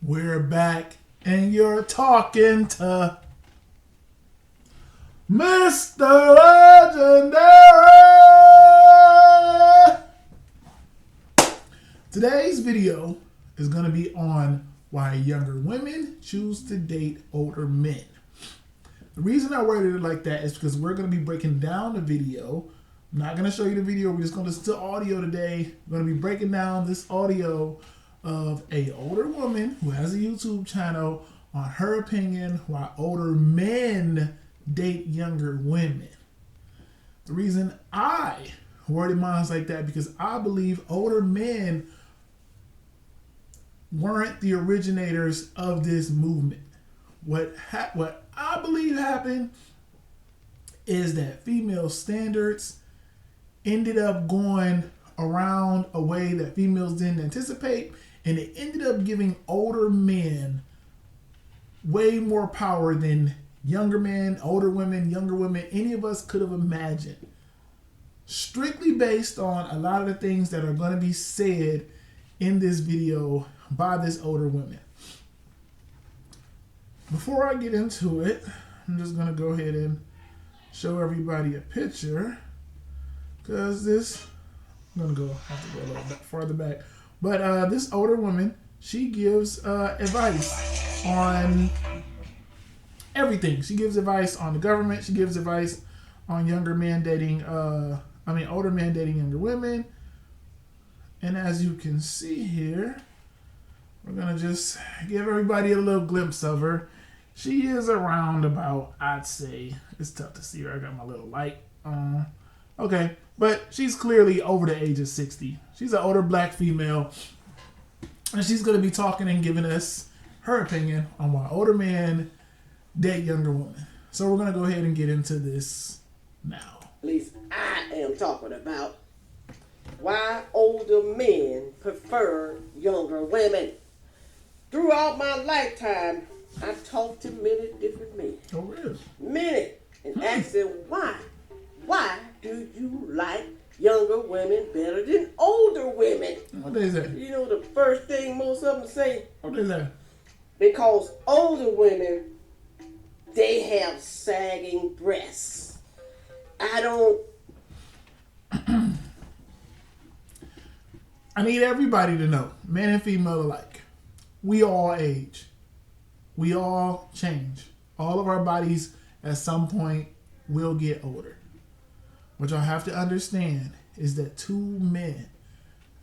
We're back, and you're talking to Mr. Legendary. Today's video is going to be on why younger women choose to date older men. The reason I worded it like that is because we're going to be breaking down the video. I'm not going to show you the video. We're just going to listen to audio today. We're going to be breaking down this audio of a older woman who has a YouTube channel on her opinion why older men date younger women. The reason I worded mine like that because I believe older men weren't the originators of this movement. What I believe happened is that female standards ended up going around a way that females didn't anticipate, and it ended up giving older men way more power than younger men, older women, younger women, any of us could have imagined. Strictly based on a lot of the things that are going to be said in this video by this older woman. Before I get into it, I'm just going to go ahead and show everybody a picture, because I'm going to have to go a little bit farther back. But this older woman, she gives advice on everything. She gives advice on the government. She gives advice on older men dating younger women. And as you can see here, we're going to just give everybody a little glimpse of her. She is around about, I'd say, it's tough to see her. I got my little light on. Okay, but she's clearly over the age of 60. She's an older black female, and she's going to be talking and giving us her opinion on why older men date younger women. So we're going to go ahead and get into this now. At least I am talking about why older men prefer younger women. Throughout my lifetime, I've talked to many different men. Oh, really? Many. And asked them why. Why do you like younger women better than older women? What they say? You know the first thing most of them say? What they say? Because older women, they have sagging breasts. I need everybody to know, men and female alike, we all age. We all change. All of our bodies at some point will get older. What y'all have to understand is that to men,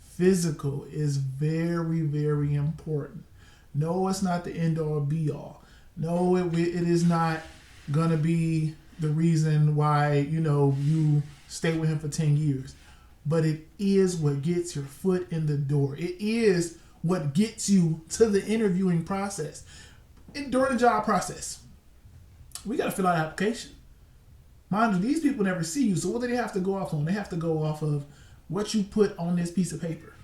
physical is very, very important. No, it's not the end all be all. No, it is not going to be the reason why, you stay with him for 10 years. But it is what gets your foot in the door. It is what gets you to the interviewing process. And during the job process, we got to fill out an application. Mind you, these people never see you, so what do they have to go off on? They have to go off of what you put on this piece of paper.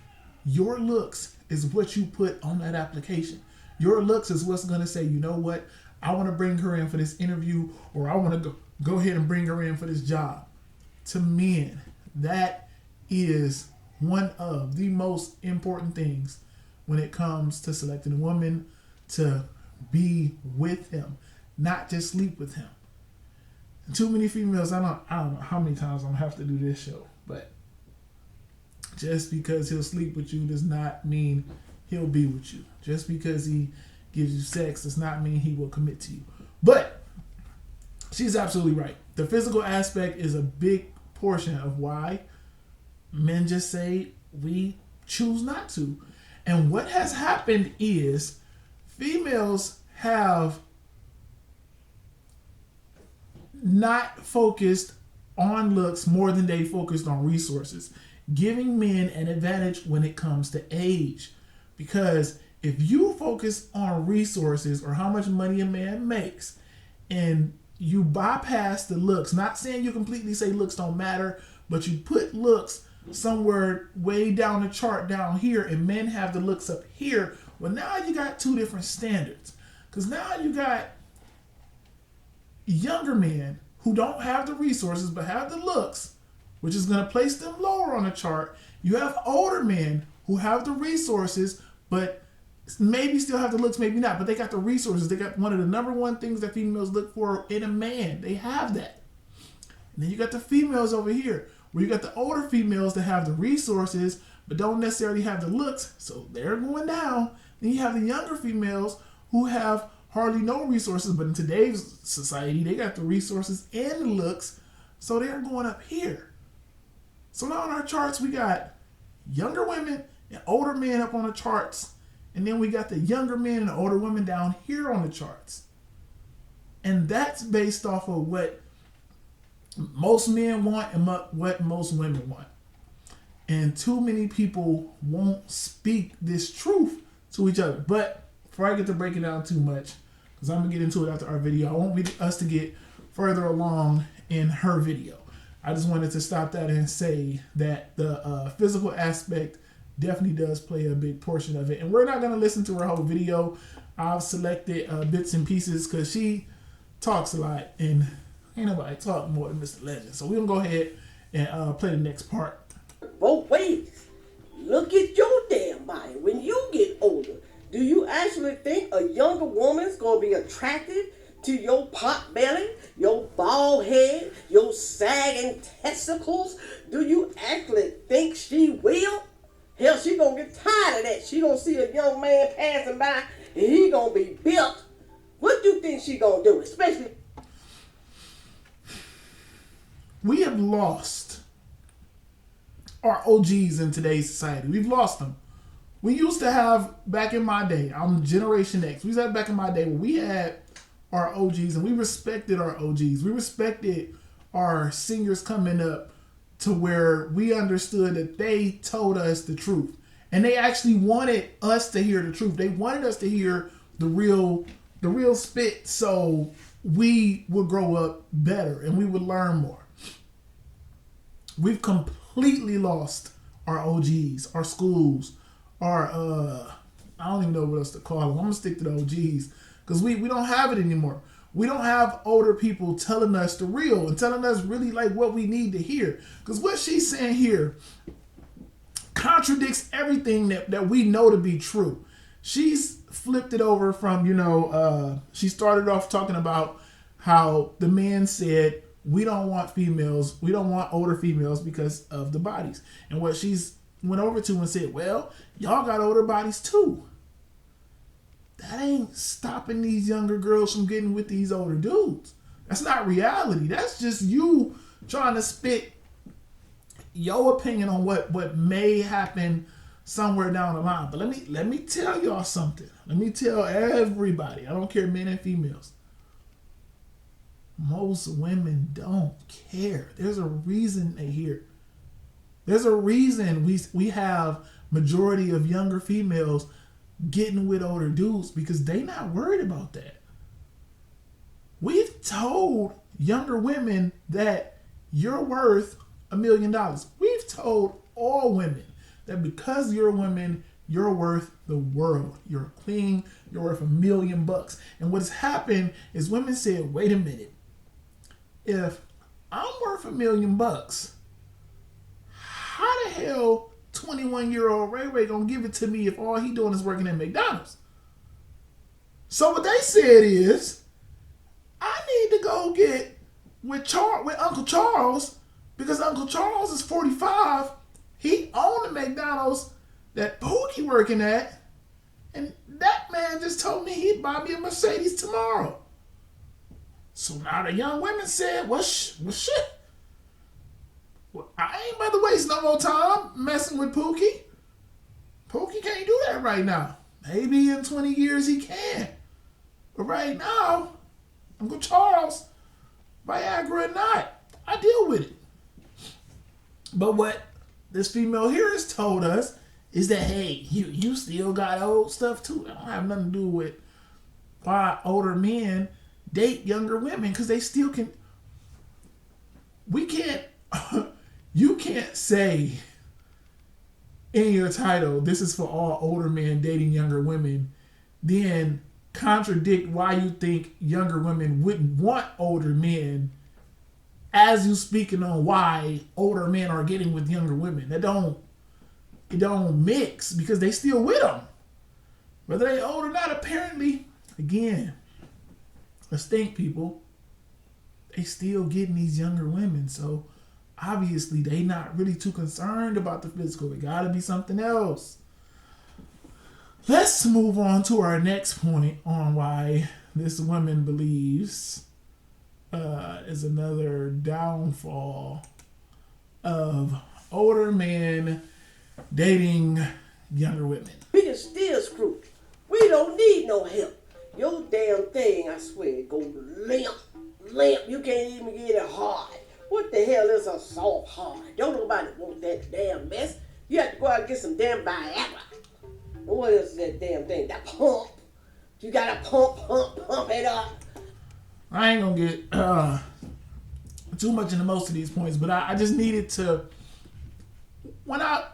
Your looks is what you put on that application. Your looks is what's going to say, you know what, I want to bring her in for this interview, or I want to go ahead and bring her in for this job. To men, that is one of the most important things when it comes to selecting a woman to be with him, not just sleep with him. Too many females, I don't know how many times I'm gonna have to do this show, but just because he'll sleep with you does not mean he'll be with you. Just because he gives you sex does not mean he will commit to you. But she's absolutely right. The physical aspect is a big portion of why men just say we choose not to. And what has happened is females have not focused on looks more than they focused on resources, giving men an advantage when it comes to age. Because if you focus on resources or how much money a man makes and you bypass the looks, not saying you completely say looks don't matter, but you put looks somewhere way down the chart down here and men have the looks up here, well, now you got two different standards. Because now you got younger men who don't have the resources but have the looks, which is going to place them lower on the chart. You have older men who have the resources but maybe still have the looks, maybe not, but they got the resources. They got one of the number one things that females look for in a man. They have that. And then you got the females over here, where you got the older females that have the resources, but don't necessarily have the looks, so they're going down. Then you have the younger females who have hardly no resources, but in today's society, they got the resources and the looks, so they're going up here. So now on our charts, we got younger women and older men up on the charts, and then we got the younger men and the older women down here on the charts. And that's based off of what most men want and what most women want. And too many people won't speak this truth to each other. But before I get to breaking down too much, because I'm going to get into it after our video, I want us to get further along in her video. I just wanted to stop that and say that the physical aspect definitely does play a big portion of it. And we're not going to listen to her whole video. I've selected bits and pieces because she talks a lot and ain't nobody talk more than Mr. Legend. So we're going to go ahead and play the next part. Both ways. Look at your damn body. When you get older, do you actually think a younger woman's going to be attracted to your pot belly, your bald head, your sagging testicles? Do you actually think she will? Hell, she going to get tired of that. She going to see a young man passing by and he going to be built. What do you think she going to do? Especially... We have lost our OGs in today's society. We've lost them. We used to have, back in my day, I'm Generation X. We used to have back in my day where we had our OGs and we respected our OGs. We respected our singers coming up to where we understood that they told us the truth. And they actually wanted us to hear the truth. They wanted us to hear the real spit, so we would grow up better and we would learn more. We've completely lost our OGs, our schools, our I don't even know what else to call them. I'm gonna stick to the OGs because we don't have it anymore. We don't have older people telling us the real and telling us really like what we need to hear. Because what she's saying here contradicts everything that we know to be true. She's flipped it over from, she started off talking about how the man said, we don't want females, we don't want older females because of the bodies. And what she's went over to and said, well, y'all got older bodies too. That ain't stopping these younger girls from getting with these older dudes. That's not reality. That's just you trying to spit your opinion on what may happen somewhere down the line. But let me tell y'all something. Let me tell everybody. I don't care, men and females. Most women don't care. There's a reason they here. There's a reason we have majority of younger females getting with older dudes because they not worried about that. We've told younger women that you're worth $1 million. We've told all women that because you're a woman, you're worth the world. You're a queen. You're worth $1 million. And what has happened is women said, wait a minute. If I'm worth $1 million, how the hell 21-year-old Ray Ray gonna give it to me if all he doing is working at McDonald's? So what they said is, I need to go get with Uncle Charles because Uncle Charles is 45. He owned the McDonald's that Pookie working at, and that man just told me he'd buy me a Mercedes tomorrow. So now the young women said, well, shit. Well, I ain't about to waste no more time messing with Pookie. Pookie can't do that right now. Maybe in 20 years he can. But right now, Uncle Charles, Viagra or not, I deal with it. But what this female here has told us is that, hey, you still got old stuff too. I don't have nothing to do with why older men date younger women because they still can. We can't. You can't say in your title, this is for all older men dating younger women, then contradict why you think younger women wouldn't want older men as you speaking on why older men are getting with younger women. It don't mix because they still with them. whether they old or not, apparently, again, let's think, people, they still getting these younger women. So obviously they not really too concerned about the physical. It gotta be something else. Let's move on to our next point on why this woman believes is another downfall of older men dating younger women. We can still screw. We don't need no help. Your damn thing, I swear, go limp. You can't even get it hard. What the hell is a soft hard? Don't nobody want that damn mess. You have to go out and get some damn Viagra. And what else is that damn thing? That pump. You gotta pump it up. I ain't gonna get too much into most of these points, but I just needed to. When I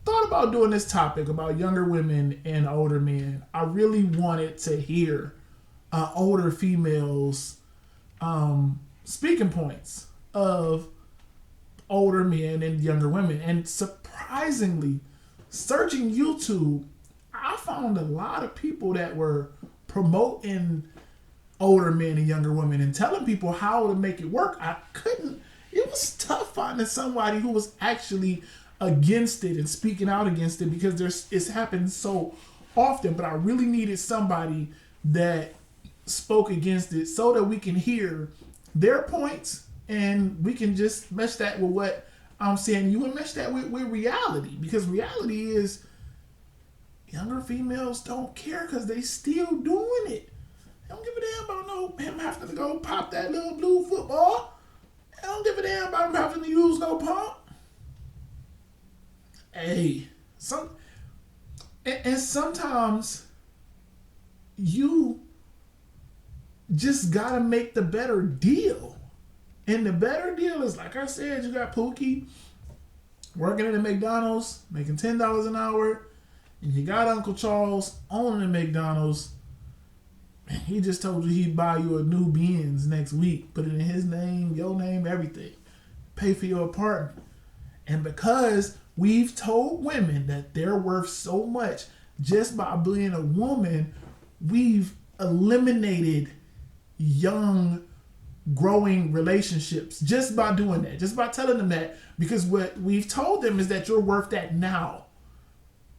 thought about doing this topic about younger women and older men, I really wanted to hear older females' speaking points of older men and younger women. And surprisingly, searching YouTube, I found a lot of people that were promoting older men and younger women and telling people how to make it work. It was tough finding somebody who was actually against it and speaking out against it, because it's happened so often. But I really needed somebody that spoke against it so that we can hear their points and we can just mesh that with what I'm saying. You would mesh that with reality, because reality is younger females don't care because they still doing it. They don't give a damn about him having to go pop that little blue football. They don't give a damn about him having to use no pump. Hey, and sometimes you just gotta make the better deal. And the better deal is, like I said, you got Pookie working at a McDonald's, making $10 an hour, and you got Uncle Charles owning a McDonald's. And he just told you he'd buy you a new Benz next week, put it in his name, your name, everything. Pay for your apartment. And because we've told women that they're worth so much just by being a woman, we've eliminated young, growing relationships just by doing that, just by telling them that, because what we've told them is that you're worth that now.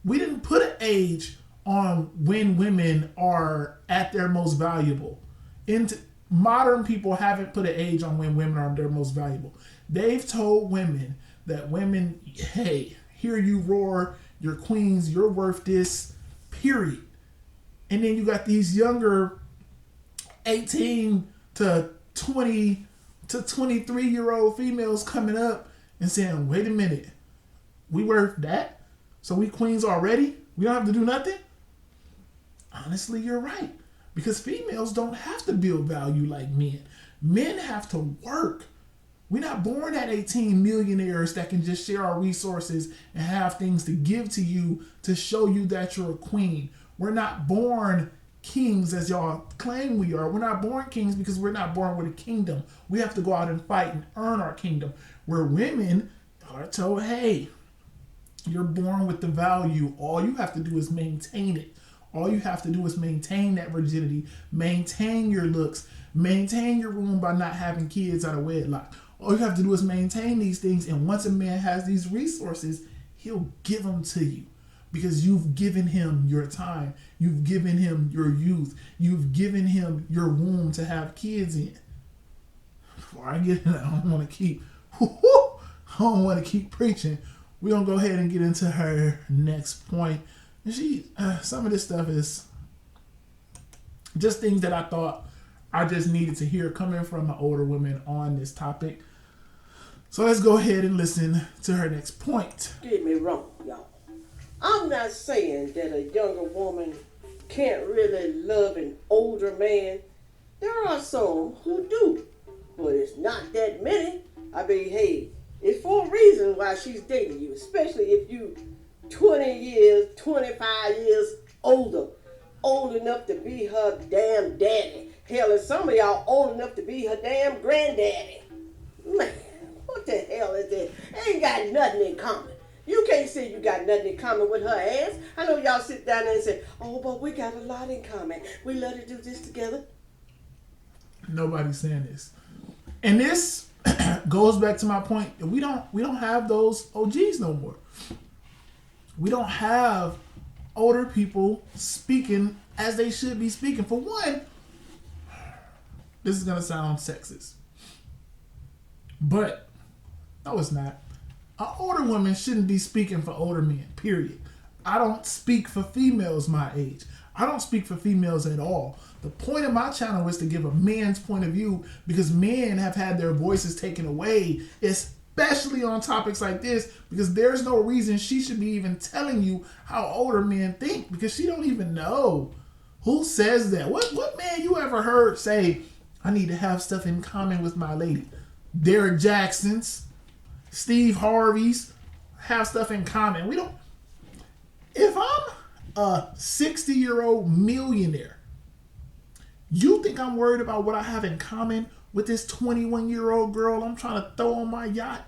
We didn't put an age on when women are at their most valuable. Modern people haven't put an age on when women are their most valuable. They've told women that women, hey, hear you roar, you're queens, you're worth this, period. And then you got these younger 18 to 20 to 23-year-old females coming up and saying, wait a minute, we worth that? So we queens already? We don't have to do nothing? Honestly, you're right. Because females don't have to build value like men. Men have to work. We're not born at 18 millionaires that can just share our resources and have things to give to you to show you that you're a queen. We're not born kings as y'all claim we are. We're not born kings because we're not born with a kingdom. We have to go out and fight and earn our kingdom. Where women are told, hey, you're born with the value. All you have to do is maintain it. All you have to do is maintain that virginity, maintain your looks, maintain your womb by not having kids out of wedlock. All you have to do is maintain these things, and once a man has these resources, he'll give them to you because you've given him your time. You've given him your youth. You've given him your womb to have kids in. Before I get in, I don't want to keep preaching. We're going to go ahead and get into her next point. And some of this stuff is just things that I thought I just needed to hear coming from an older woman on this topic. So let's go ahead and listen to her next point. Get me wrong, y'all. I'm not saying that a younger woman can't really love an older man. There are some who do, but it's not that many. I mean, hey, it's for a reason why she's dating you, especially if you 20 years, 25 years older, old enough to be her damn daddy. Hell, and some of y'all old enough to be her damn granddaddy. Man, what the hell is that? They ain't got nothing in common. You can't say you got nothing in common with her ass. I know y'all sit down there and say, oh, but we got a lot in common. We love to do this together. Nobody's saying this. And this goes back to my point that we don't have those OGs no more. We don't have older people speaking as they should be speaking. For one, this is gonna sound sexist, but no, it's not. An older woman shouldn't be speaking for older men, period. I don't speak for females my age. I don't speak for females at all. The point of my channel is to give a man's point of view because men have had their voices taken away, especially on topics like this, because there's no reason she should be even telling you how older men think because she don't even know. Who says that? What man you ever heard say, I need to have stuff in common with my lady? Derek Jackson's, Steve Harvey's have stuff in common. We don't. If I'm a 60-year-old millionaire, you think I'm worried about what I have in common with this 21-year-old girl I'm trying to throw on my yacht?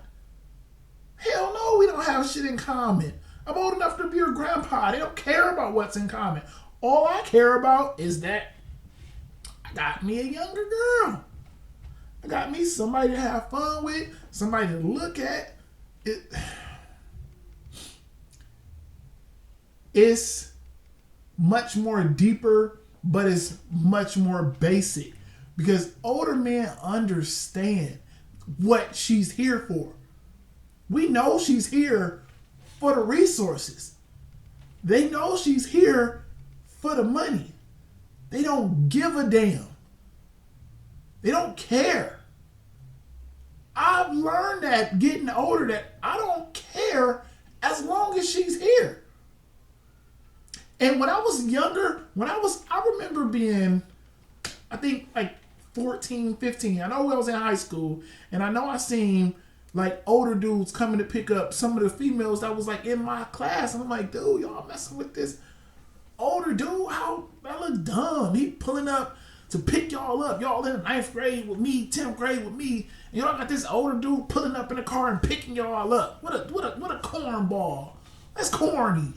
Hell no, we don't have shit in common. I'm old enough to be your grandpa. They don't care about what's in common. All I care about is that I got me a younger girl. I got me somebody to have fun with, somebody to look at. It's much more deeper, but it's much more basic because older men understand what she's here for. We know she's here for the resources. They know she's here for the money. They don't give a damn. They don't care. I've learned that getting older that I don't care as long as she's here. And when I was younger, I remember being, I think like 14, 15. I know I was in high school and I know I seen like older dudes coming to pick up some of the females that was like in my class. And I'm like, dude, y'all messing with this older dude? How that look dumb. He pulling up to pick y'all up. Y'all in the 9th grade with me, 10th grade with me. And y'all got this older dude pulling up in the car and picking y'all up. What a cornball. That's corny.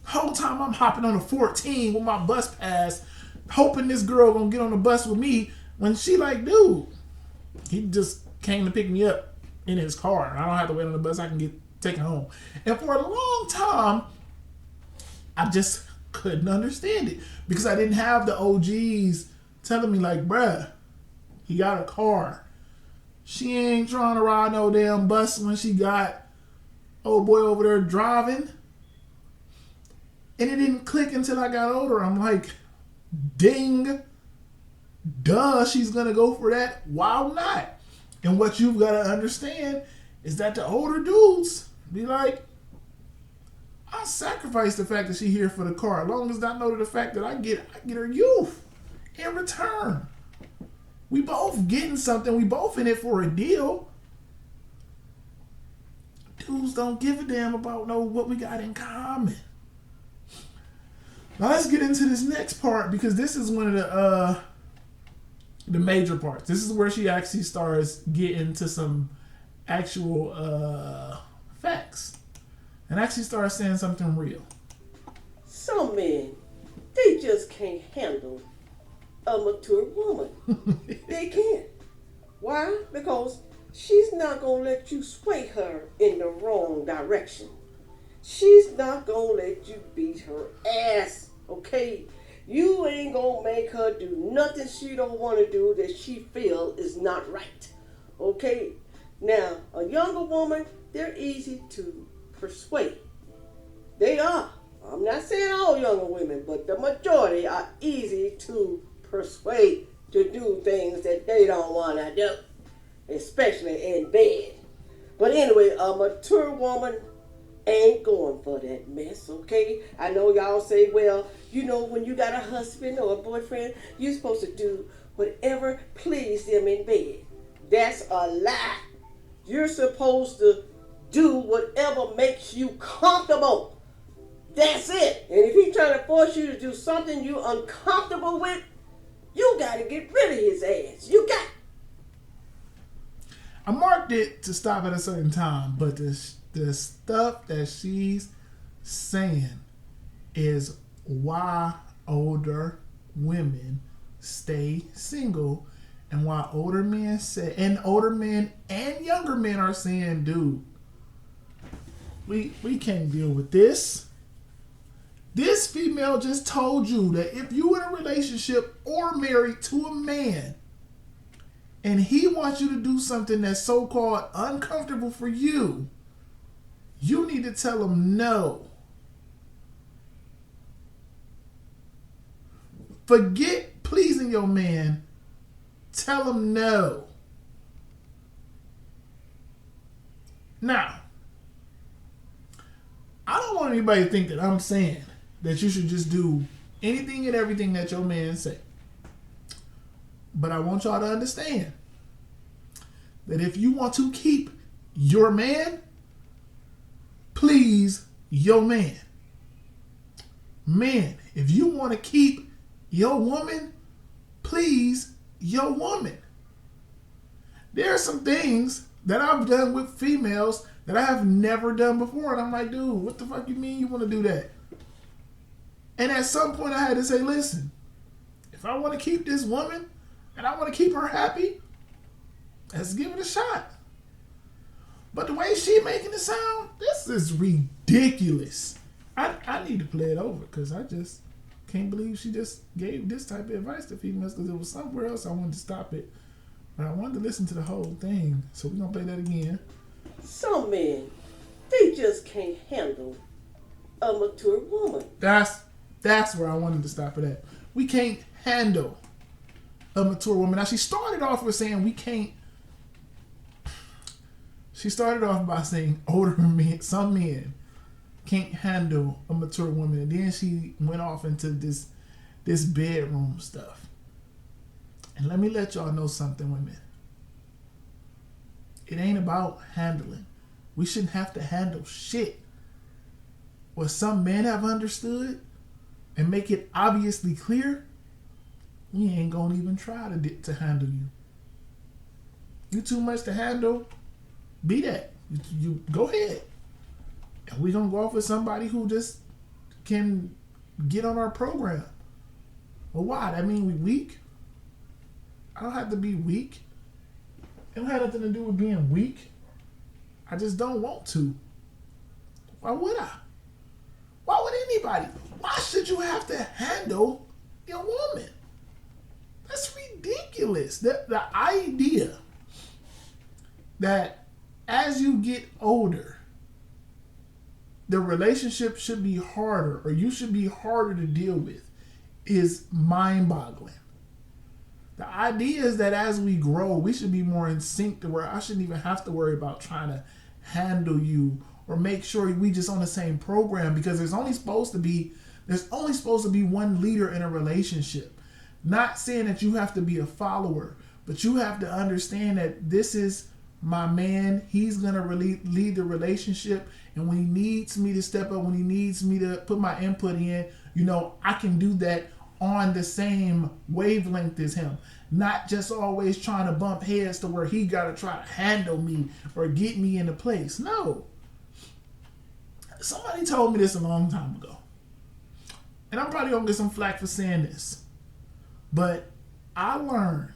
Whole time I'm hopping on a 14 with my bus pass, hoping this girl gonna get on the bus with me when she like, dude, he just came to pick me up in his car. I don't have to wait on the bus. I can get taken home. And for a long time, I just couldn't understand it because I didn't have the OGs telling me like, bruh, he got a car. She ain't trying to ride no damn bus when she got old boy over there driving. And it didn't click until I got older. I'm like, ding, duh, she's going to go for that. Why not? And what you've got to understand is that the older dudes be like, I sacrifice the fact that she here for the car as long as I know the fact that I get her youth in return. We both getting something. We both in it for a deal. Dudes don't give a damn about what we got in common. Now let's get into this next part because this is one of the major parts. This is where she actually starts getting to some actual facts and actually starts saying something real. Some men, they just can't handle a mature woman. They can't. Why? Because she's not going to let you sway her in the wrong direction. She's not going to let you beat her ass, okay? You ain't going to make her do nothing she don't want to do that she feel is not right, okay? Now, a younger woman, they're easy to persuade. They are. I'm not saying all younger women, but the majority are easy to persuade to do things that they don't want to do, especially in bed. But anyway, a mature woman ain't going for that mess, okay? I know y'all say, well, when you got a husband or a boyfriend, you're supposed to do whatever please them in bed. That's a lie. You're supposed to do whatever makes you comfortable. That's it. And if he's trying to force you to do something you're uncomfortable with, you got to get rid of his ass. You got. I marked it to stop at a certain time, but the The stuff that she's saying is why older women stay single, and why older men and younger men are saying, dude, we can't deal with this. This female just told you that if you in a relationship or married to a man and he wants you to do something that's so-called uncomfortable for you, you need to tell him no. Forget pleasing your man. Tell him no. Now, I don't want anybody to think that I'm saying that you should just do anything and everything that your man say. But I want y'all to understand that if you want to keep your man, please your man. Man, if you want to keep your woman, please your woman. There are some things that I've done with females that I have never done before. And I'm like, dude, what the fuck you mean you want to do that? And at some point I had to say, listen, if I want to keep this woman and I want to keep her happy, let's give it a shot. But the way she making it sound, this is ridiculous. I need to play it over because I just can't believe she just gave this type of advice to females, because it was somewhere else I wanted to stop it. But I wanted to listen to the whole thing. So we're going to play that again. Some men, they just can't handle a mature woman. That's where I wanted to stop it at. We can't handle a mature woman. Now, she started off with saying we can't. She started off by saying older men, some men can't handle a mature woman. And then she went off into this bedroom stuff. And let me let y'all know something, women. It ain't about handling. We shouldn't have to handle shit. What some men have understood and make it obviously clear, we ain't gonna even try to handle you. You too much to handle, be that. You go ahead. And we gonna go off with somebody who just can get on our program. Well, why? That mean we weak? I don't have to be weak. It don't have nothing to do with being weak. I just don't want to. Why would I? Why would anybody? Why should you have to handle your woman? That's ridiculous. The idea that as you get older, the relationship should be harder, or you should be harder to deal with, is mind-boggling. The idea is that as we grow, we should be more in sync to where I shouldn't even have to worry about trying to handle you or make sure we just on the same program, because there's only supposed to be one leader in a relationship. Not saying that you have to be a follower, but you have to understand that this is my man. He's going to really lead the relationship. And when he needs me to step up, when he needs me to put my input in, I can do that on the same wavelength as him. Not just always trying to bump heads to where he got to try to handle me or get me into place. No. Somebody told me this a long time ago. And I'm probably going to get some flack for saying this. But I learned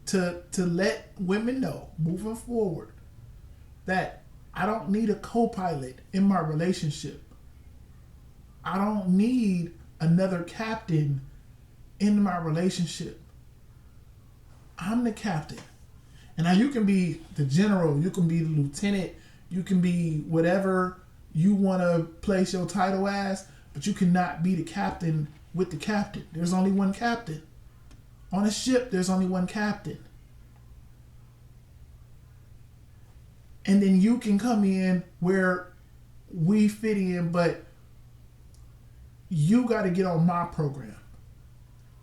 to let women know, moving forward, that I don't need a co-pilot in my relationship. I don't need another captain in my relationship. I'm the captain. And now you can be the general, you can be the lieutenant, you can be whatever you want to place your title as, but you cannot be the captain with the captain. There's only one captain. On a ship, there's only one captain. And then you can come in where we fit in, but you got to get on my program.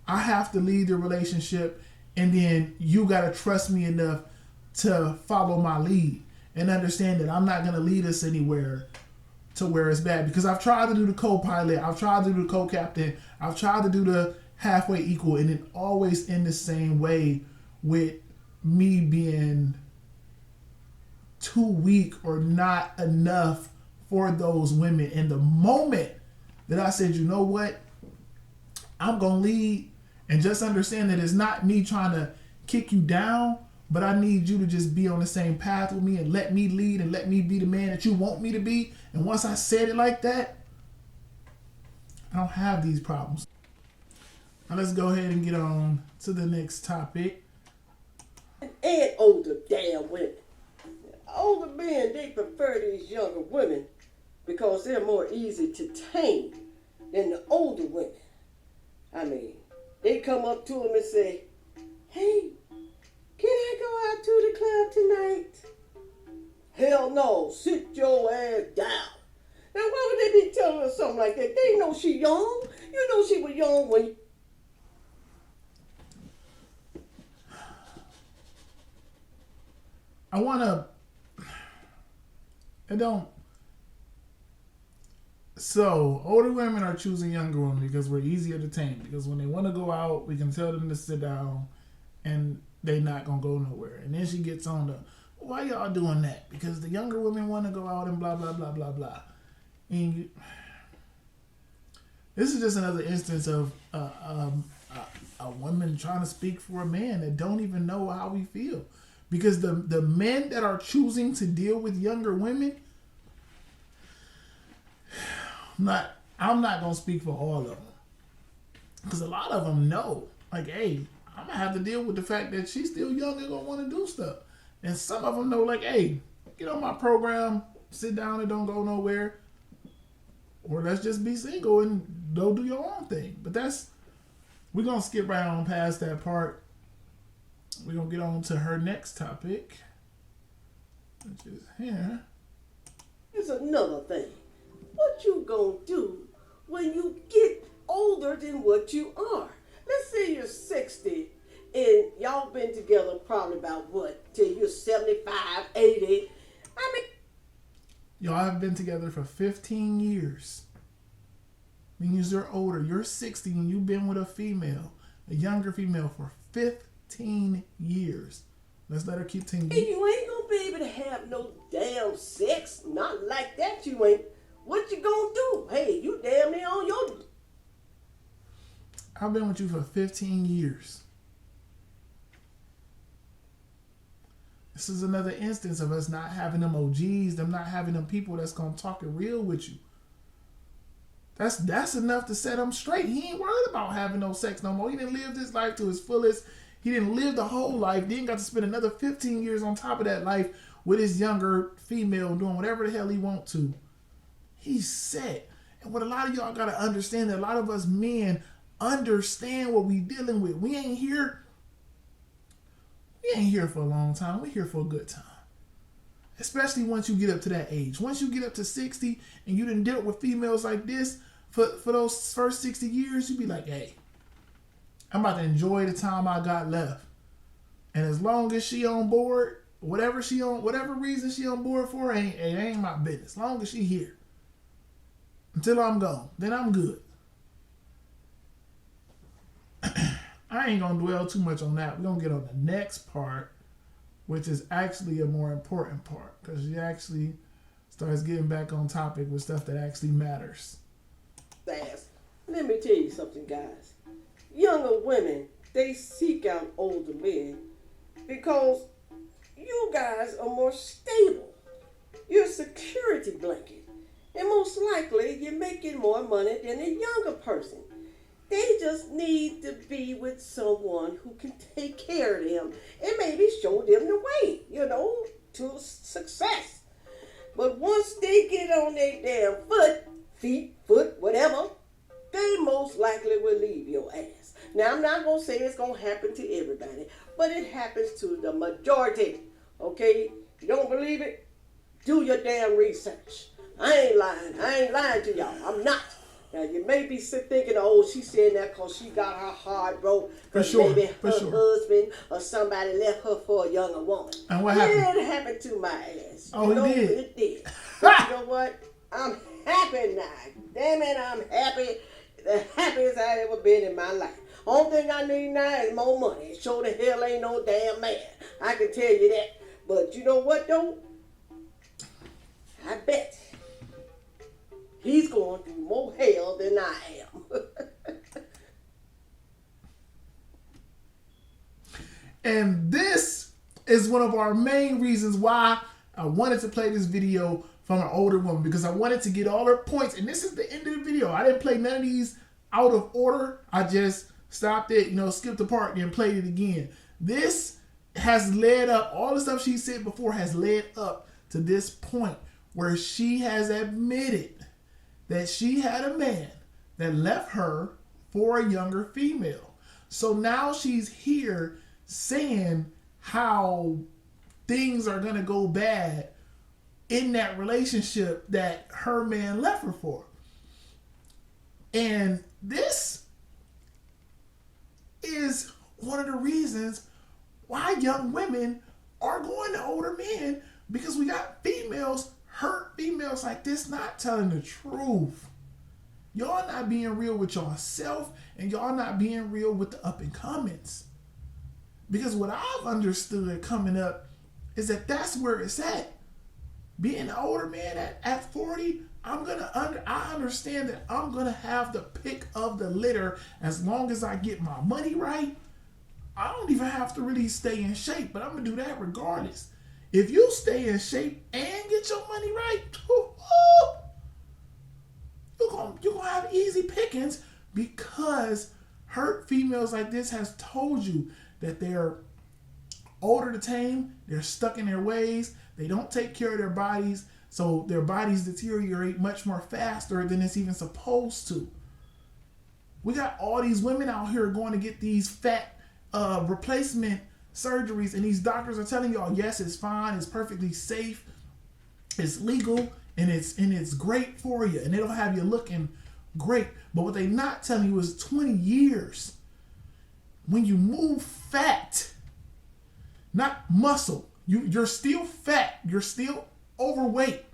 I have to lead the relationship, and then you got to trust me enough to follow my lead and understand that I'm not going to lead us anywhere to where it's bad. Because I've tried to do the co-pilot, I've tried to do the co-captain, I've tried to do the halfway equal, and it always in the same way with me being too weak or not enough for those women. And the moment that I said, you know what, I'm going to lead, and just understand that it's not me trying to kick you down, but I need you to just be on the same path with me and let me lead and let me be the man that you want me to be. And once I said it like that, I don't have these problems. Now let's go ahead and get on to the next topic. And older damn women. Older men, they prefer these younger women because they're more easy to tame than the older women. I mean, they come up to them and say, hey, can I go out to the club tonight? Hell no, sit your ass down. Now, why would they be telling her something like that? They know she young. You know she was young when... I want to... I don't... So, older women are choosing younger women because we're easier to tame. Because when they want to go out, we can tell them to sit down and they're not going to go nowhere. And then she gets on the, why y'all doing that? Because the younger women want to go out and blah, blah, blah, blah, blah. And this is just another instance of a woman trying to speak for a man that don't even know how we feel. Because the men that are choosing to deal with younger women, I'm not going to speak for all of them. Because a lot of them know, like, hey, I'm going to have to deal with the fact that she's still young and going to want to do stuff. And some of them know, like, hey, get on my program, sit down and don't go nowhere. Or let's just be single and go do your own thing. But we're going to skip right on past that part. We're going to get on to her next topic, which is here. Here's another thing. What you gonna do when you get older than what you are? Let's say you're 60 and y'all been together probably about what, till you're 75, 80. I mean, y'all have been together for 15 years. Means you're older. You're 60 and you've been with a younger female for 15 years. Let's let her keep tingling. And you ain't gonna be able to have no damn sex. Not like that, you ain't. What you gonna do? Hey, you damn near on your... I've been with you for 15 years. This is another instance of us not having them OGs, them not having them people that's gonna talk it real with you. That's enough to set him straight. He ain't worried about having no sex no more. He didn't live this life to his fullest. He didn't live the whole life. Then got to spend another 15 years on top of that life with his younger female doing whatever the hell he want to. He's set. And what a lot of y'all got to understand, that a lot of us men understand what we dealing with. We ain't here for a long time. We're here for a good time. Especially once you get up to that age. Once you get up to 60 and you done dealt with females like this for those first 60 years, you be like, hey, I'm about to enjoy the time I got left. And as long as she on board, whatever reason she on board for, it ain't my business. As long as she here. Until I'm gone. Then I'm good. I ain't going to dwell too much on that. We're going to get on the next part, which is actually a more important part. Because she actually starts getting back on topic with stuff that actually matters. Let me tell you something, guys. Younger women, they seek out older men because you guys are more stable. You're a security blanket. And most likely, you're making more money than a younger person. They just need to be with someone who can take care of them and maybe show them the way, to success. But once they get on their damn foot, whatever, they most likely will leave your ass. Now, I'm not going to say it's going to happen to everybody, but it happens to the majority, okay? You don't believe it? Do your damn research. I ain't lying to y'all. I'm not. Now, you may be thinking, oh, she's saying that because she got her heart broke. Because maybe her husband or somebody left her for a younger woman. And what happened? Yeah, it happened to my ass. Oh, it did? It did. But you know what? I'm happy now. Damn it, I'm happy. The happiest I ever been in my life. Only thing I need now is more money. Sure the hell ain't no damn man. I can tell you that. But you know what, though? I bet he's going through more hell than I am. And this is one of our main reasons why I wanted to play this video from an older woman, because I wanted to get all her points. And this is the end of the video. I didn't play none of these out of order. I just stopped it, skipped the part and played it again. This has led up, all the stuff she said before has led up to this point where she has admitted that she had a man that left her for a younger female. So now she's here saying how things are going to go bad in that relationship that her man left her for. And this is one of the reasons why young women are going to older men, because we got females, hurt females like this, not telling the truth. Y'all not being real with yourself, and y'all not being real with the up and comings. Because what I've understood coming up is that that's where it's at. Being an older man at 40, I understand that I'm gonna have the pick of the litter as long as I get my money right. I don't even have to really stay in shape, but I'm gonna do that regardless. If you stay in shape and get your money right, you're gonna have easy pickings, because hurt females like this has told you that they're older to tame, they're stuck in their ways, they don't take care of their bodies, so their bodies deteriorate much more faster than it's even supposed to. We got all these women out here going to get these fat replacement surgeries, and these doctors are telling y'all, yes, it's fine, it's perfectly safe, it's legal, and it's great for you, and it'll have you looking great. But what they not telling you is 20 years, when you move fat, not muscle, you're still fat, you're still overweight,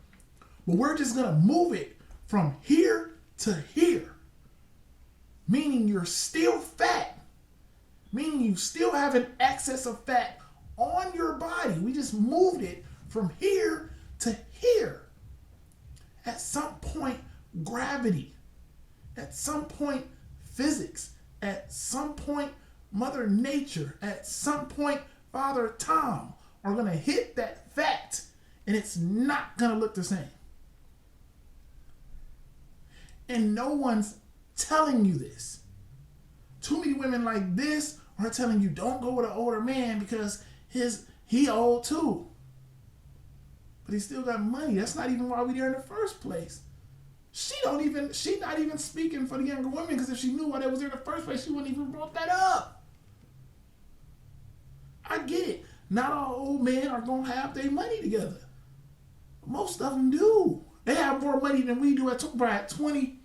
but we're just gonna move it from here to here, meaning you're still fat, meaning you still have an excess of fat on your body. We just moved it from here to here. At some point, gravity, at some point, physics, at some point, Mother Nature, at some point, Father Tom are going to hit that fat, and it's not going to look the same. And no one's telling you this. Too many women like this are telling you don't go with an older man because he old too. But he still got money. That's not even why we there in the first place. She not even speaking for the younger women, because if she knew why they was there in the first place, she wouldn't even brought that up. I get it. Not all old men are going to have their money together. Most of them do. They have more money than we do at 20.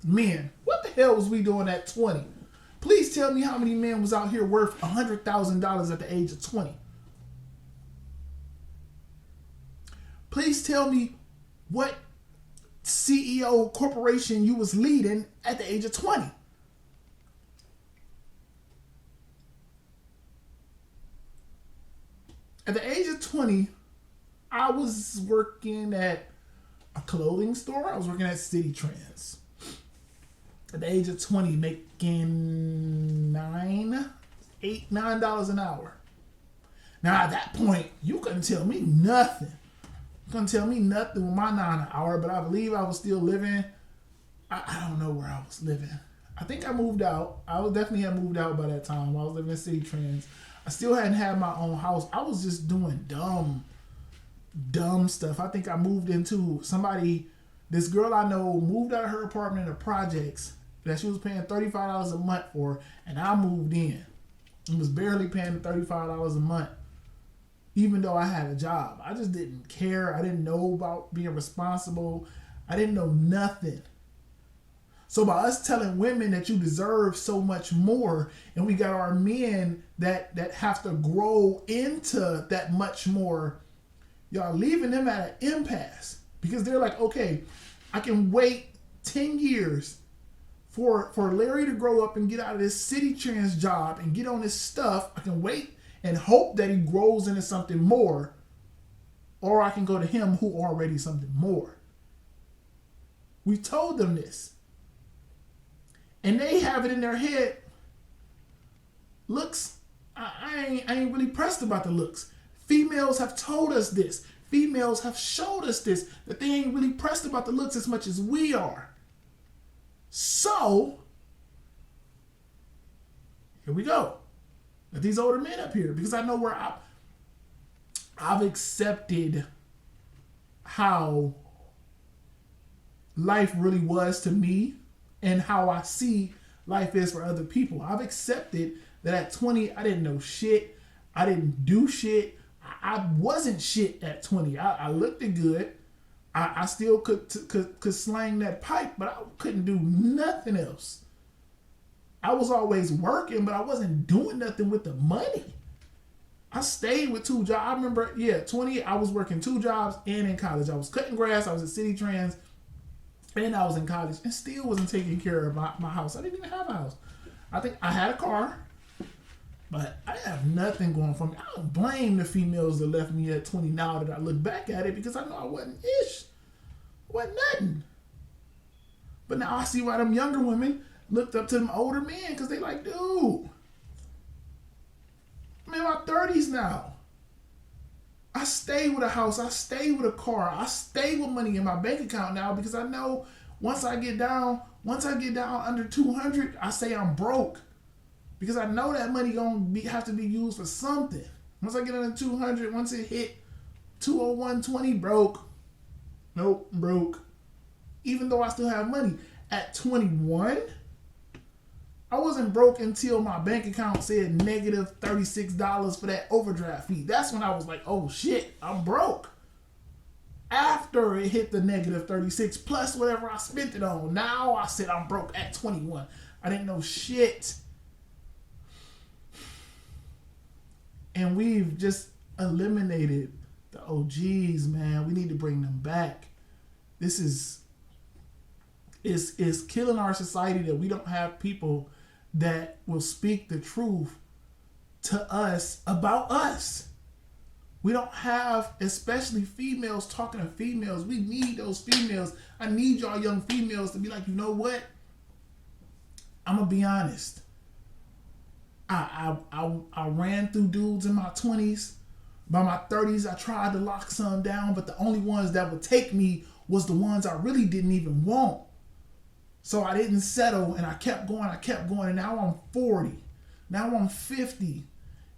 Men, what the hell was we doing at 20? Please tell me how many men was out here worth $100,000 at the age of 20. Please tell me what CEO corporation you was leading at the age of 20. At the age of 20, I was working at a clothing store. I was working at City Trends. At the age of 20, making $9 an hour. Now, at that point, you couldn't tell me nothing. You couldn't tell me nothing with my $9 an hour, but I believe I was still living. I don't know where I was living. I think I moved out. I was definitely had moved out by that time. I was living in City Trends. I still hadn't had my own house. I was just doing dumb stuff. I think I moved into this girl I know moved out of her apartment in the projects that she was paying $35 a month for, and I moved in and was barely paying $35 a month, even though I had a job. I just didn't care. I didn't know about being responsible. I didn't know nothing. So by us telling women that you deserve so much more, and we got our men that have to grow into that much more, y'all leaving them at an impasse, because they're like, okay, I can wait 10 years for Larry to grow up and get out of this City Trends job and get on this stuff. I can wait and hope that he grows into something more. or I can go to him who already something more. We told them this. And they have it in their head. Looks, I ain't really pressed about the looks. Females have told us this. Females have showed us this, that they ain't really pressed about the looks as much as we are. So, here we go. Let these older men up here, because I know where I've accepted how life really was to me and how I see life is for other people. I've accepted that at 20, I didn't know shit. I didn't do shit. I wasn't shit at 20. I looked good. I still could slang that pipe, but I couldn't do nothing else. I was always working, but I wasn't doing nothing with the money. I stayed with 2 jobs. I remember, 20, I was working 2 jobs and in college. I was cutting grass. I was at City Trans. And I was in college and still wasn't taking care of my house. I didn't even have a house. I think I had a car, but I didn't have nothing going for me. I don't blame the females that left me at 20 now that I look back at it, because I know I wasn't ish. Wasn't nothing. But now I see why them younger women looked up to them older men, because they like, dude, I'm in my 30s now. I stay with a house. I stay with a car. I stay with money in my bank account now, because I know once I get down under 200, I say I'm broke, because I know that money have to be used for something. Once I get under 200, once it hit 201.20, broke. Nope, broke. Even though I still have money. At 21, I wasn't broke until my bank account said negative $36 for that overdraft fee. That's when I was like, oh shit, I'm broke. After it hit the negative 36 plus whatever I spent it on, now I said I'm broke at 21. I didn't know shit. And we've just eliminated the OGs, man. We need to bring them back. This is killing our society that we don't have people that will speak the truth to us about us. We don't have, especially females, talking to females. We need those females. I need y'all young females to be like, you know what? I'm gonna be honest. I ran through dudes in my 20s. By my 30s, I tried to lock some down, but the only ones that would take me was the ones I really didn't even want. So I didn't settle, and I kept going, and now I'm 40. Now I'm 50.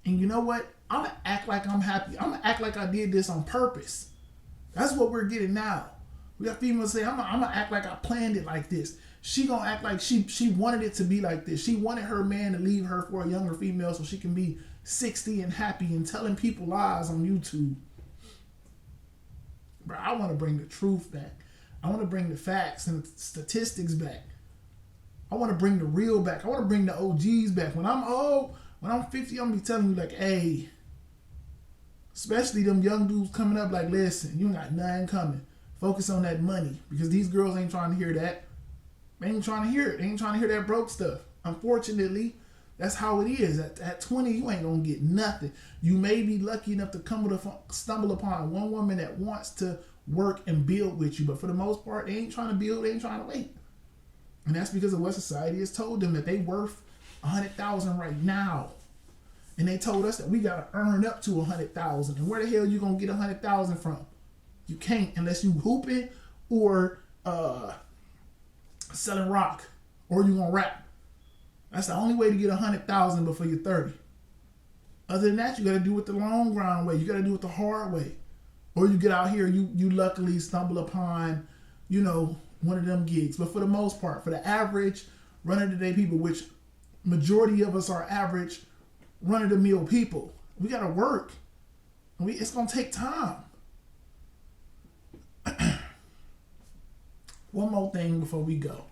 And you know what? I'm going to act like I'm happy. I'm going to act like I did this on purpose. That's what we're getting now. We got females say, I'm going to act like I planned it like this. She going to act like she wanted it to be like this. She wanted her man to leave her for a younger female so she can be 60 and happy and telling people lies on YouTube. Bro, I want to bring the truth back. I want to bring the facts and the statistics back. I want to bring the real back. I want to bring the OGs back. When I'm old, when I'm 50, I'm going to be telling you like, hey, especially them young dudes coming up like, listen, you ain't got nothing coming. Focus on that money, because these girls ain't trying to hear that. They ain't trying to hear it. They ain't trying to hear that broke stuff. Unfortunately, that's how it is. At 20, you ain't going to get nothing. You may be lucky enough to stumble upon one woman that wants to work and build with you, but for the most part, they ain't trying to build. They ain't trying to wait. And that's because of what society has told them, that they worth $100,000 right now. And they told us that we got to earn up to $100,000. And where the hell you going to get $100,000 from? You can't unless you hooping or selling rock, or you going to rap. That's the only way to get $100,000 before you're 30. Other than that, you got to do it the long grind way. You got to do it the hard way. Or you get out here, you luckily stumble upon, one of them gigs. But for the most part, for the average run-of-the-day people, which majority of us are average run-of-the-mill people, we got to work. It's going to take time. One more thing before we go.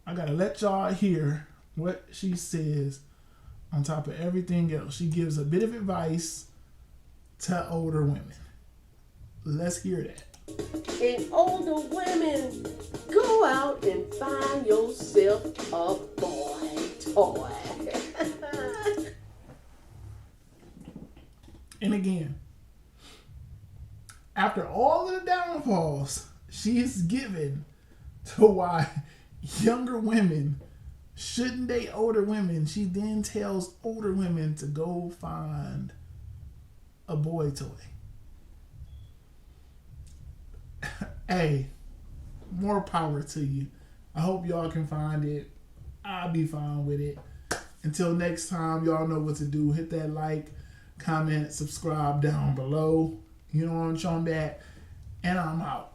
I got to let y'all hear what she says on top of everything else. She gives a bit of advice to older women. Let's hear that. And older women, go out and find yourself a boy toy. And again, After all of the downfalls she is given to why younger women shouldn't date older women, she then tells older women to go find a boy toy. Hey, more power to you. I hope y'all can find it. I'll be fine with it. Until next time, y'all know what to do. Hit that like, comment, subscribe down below. You know what I'm talking about. And I'm out.